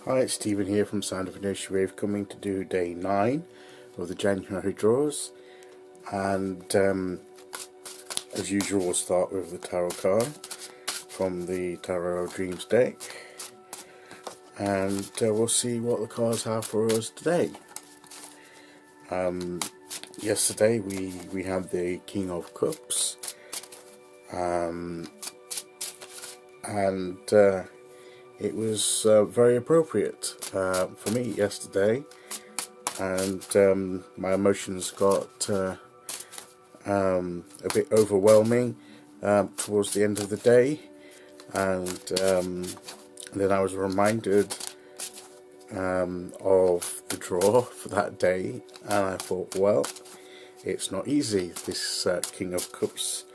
Hi, it's Stephen here from Sound of Inertia Wave, coming to do day 9 of the January draws. And as usual, we'll start with the Tarot card from the Tarot Dreams deck, and we'll see what the cards have for us today. Yesterday we had the King of Cups, and it was very appropriate for me yesterday, and my emotions got a bit overwhelming towards the end of the day, and then I was reminded of the draw for that day, and I thought, well, it's not easy, this King of Cups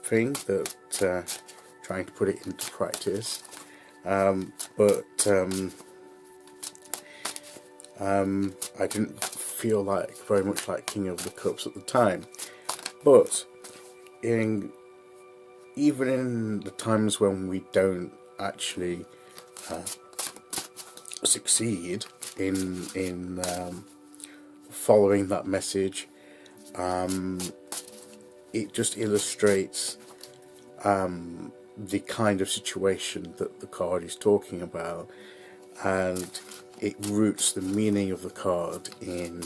thing, that trying to put it into practice, but I didn't feel very much like King of the Cups at the time. But even in the times when we don't actually succeed in following that message, it just illustrates the kind of situation that the card is talking about, and it roots the meaning of the card in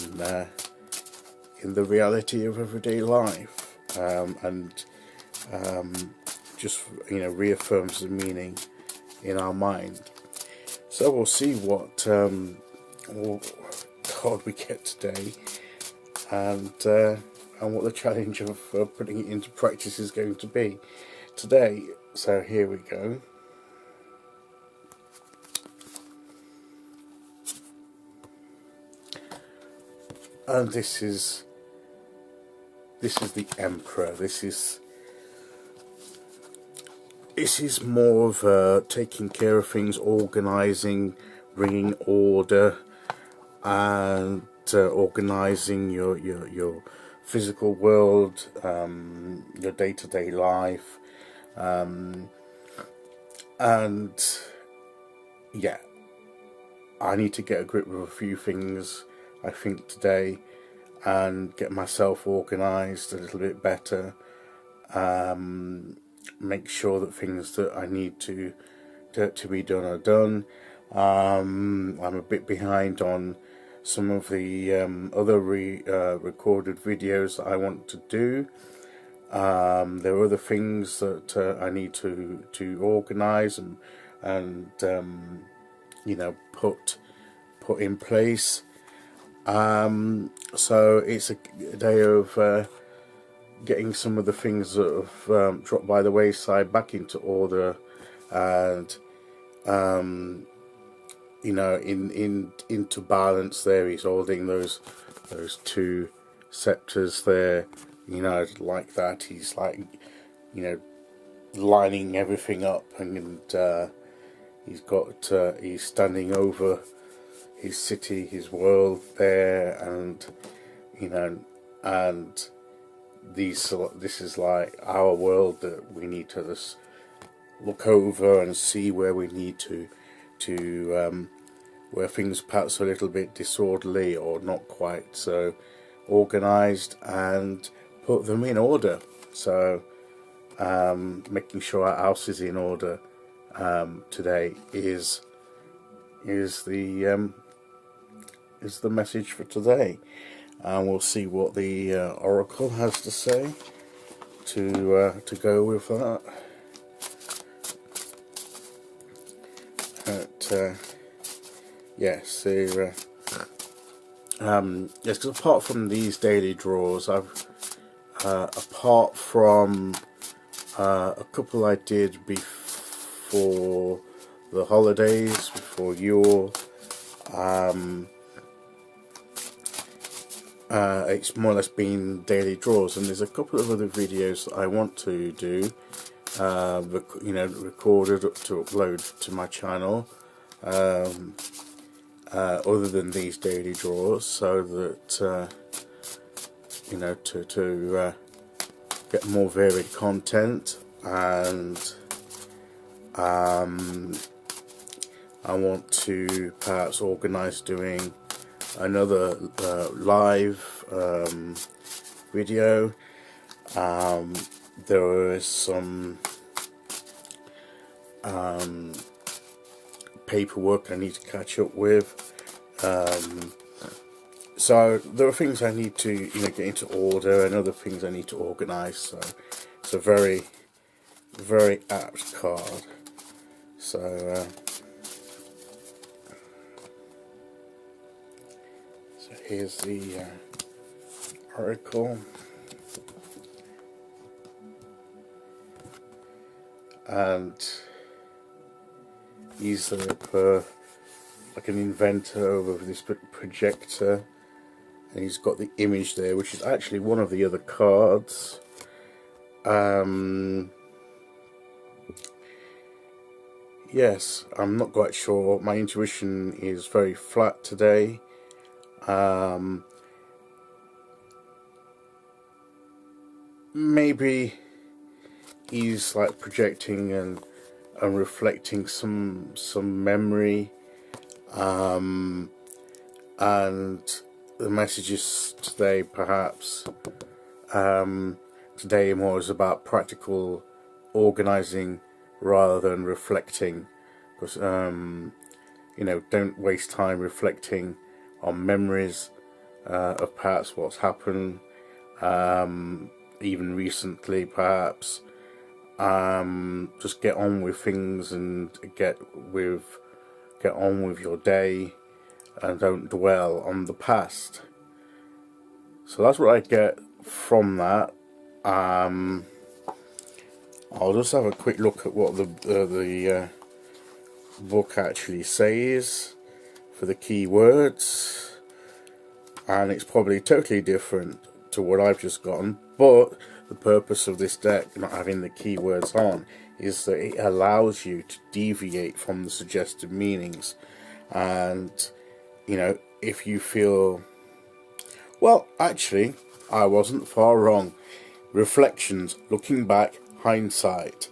the reality of everyday life, and just reaffirms the meaning in our mind. So we'll see what card we get today, and what the challenge of putting it into practice is going to be today. So here we go. And this is the Emperor. This is more of taking care of things, organising, bringing order, and organising your physical world, your day-to-day life, and yeah, I need to get a grip with a few things, I think, today, and get myself organised a little bit better, make sure that things that I need to be done are done. I'm a bit behind on some of the other recorded videos that I want to do. There are other things that I need to organise and put in place. So it's a day of getting some of the things that have dropped by the wayside back into order, and into balance. There, he's holding those two scepters there, like that. He's lining everything up, and he's standing over his city, his world there, and and this is like our world that we need to just look over and see where we need to where things perhaps are a little bit disorderly or not quite so organised, and put them in order. So making sure our house is in order today is the message for today, and we'll see what the Oracle has to say to go with that. Yes, because apart from these daily draws, I've apart from a couple I did before the holidays, before Yule, it's more or less been daily draws, and there's a couple of other videos that I want to do, recorded to upload to my channel, other than these daily draws, so that to get more varied content, and I want to perhaps organise doing another live video. There is some paperwork I need to catch up with. So there are things I need to get into order, and other things I need to organise. So it's a very, very apt card. So here's the article, and he's like an inventor over this projector, and he's got the image there, which is actually one of the other cards. Yes, I'm not quite sure. My intuition is very flat today. Maybe he's like projecting and reflecting some memory, and the messages today perhaps today more is about practical organizing rather than reflecting, because don't waste time reflecting on memories of perhaps what's happened even recently. Perhaps just get on with things and get on with your day, and don't dwell on the past. So that's what I get from that. I'll just have a quick look at what the book actually says for the key words, and it's probably totally different to what I've just gotten, but the purpose of this deck not having the keywords on is that it allows you to deviate from the suggested meanings. And if you feel, well, actually I wasn't far wrong. Reflections, looking back, hindsight.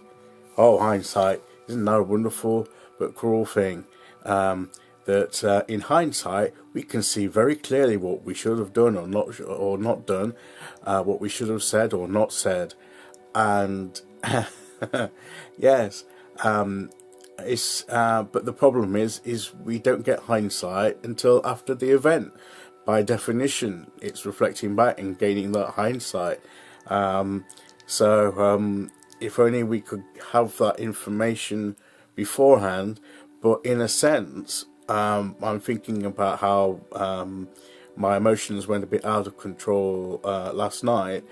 Oh, hindsight, isn't that a wonderful but cruel thing? That in hindsight we can see very clearly what we should have done or not done, what we should have said or not said, and yes, but the problem is we don't get hindsight until after the event. By definition, it's reflecting back and gaining that hindsight. So if only we could have that information beforehand. But in a sense, I'm thinking about how my emotions went a bit out of control last night.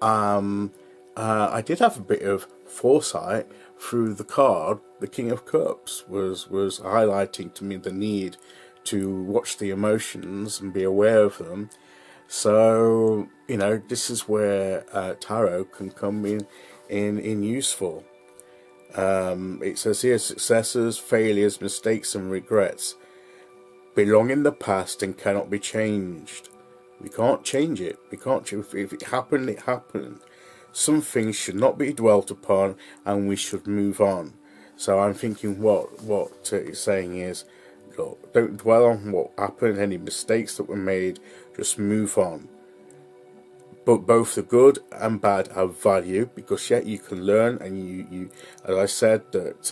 I did have a bit of foresight through the card. The King of Cups was highlighting to me the need to watch the emotions and be aware of them. So this is where tarot can come in useful. It says here, successes, failures, mistakes and regrets belong in the past and cannot be changed. We can't change it. We can't change. If it happened, it happened. Some things should not be dwelt upon, and we should move on. So I'm thinking what it's saying is, look, don't dwell on what happened, any mistakes that were made, just move on. But both the good and bad have value, because yet you can learn, and you as I said, that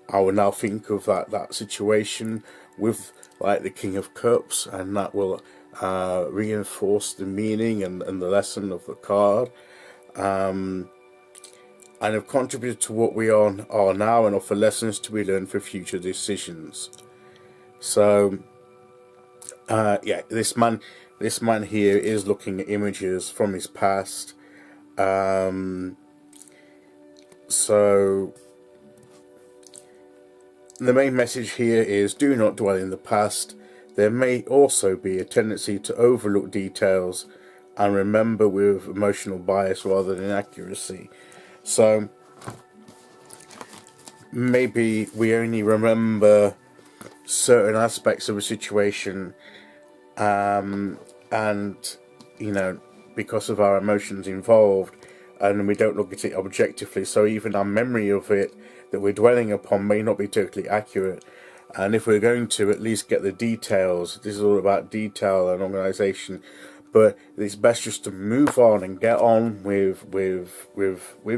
I will now think of that situation with like the King of Cups, and that will reinforce the meaning and the lesson of the card, and have contributed to what we are now, and offer lessons to be learned for future decisions. So yeah, this man here is looking at images from his past. So the main message here is, do not dwell in the past. There may also be a tendency to overlook details and remember with emotional bias rather than accuracy. So maybe we only remember certain aspects of a situation, and because of our emotions involved, and we don't look at it objectively, so even our memory of it that we're dwelling upon may not be totally accurate. And if we're going to at least get the details, this is all about detail and organisation. But it's best just to move on and get on with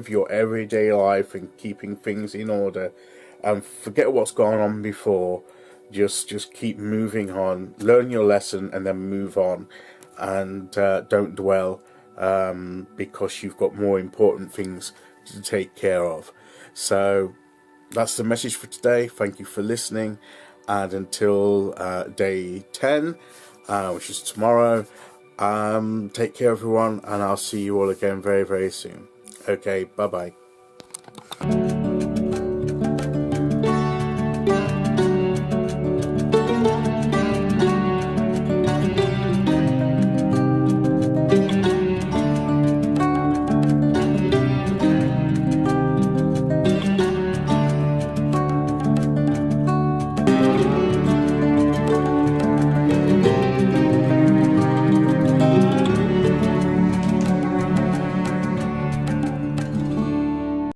your everyday life and keeping things in order, and forget what's gone on before. Just keep moving on, learn your lesson, and then move on, and don't dwell, because you've got more important things to take care of. So that's the message for today. Thank you for listening, and until day 10, which is tomorrow, take care everyone, and I'll see you all again very, very soon. Okay, bye bye.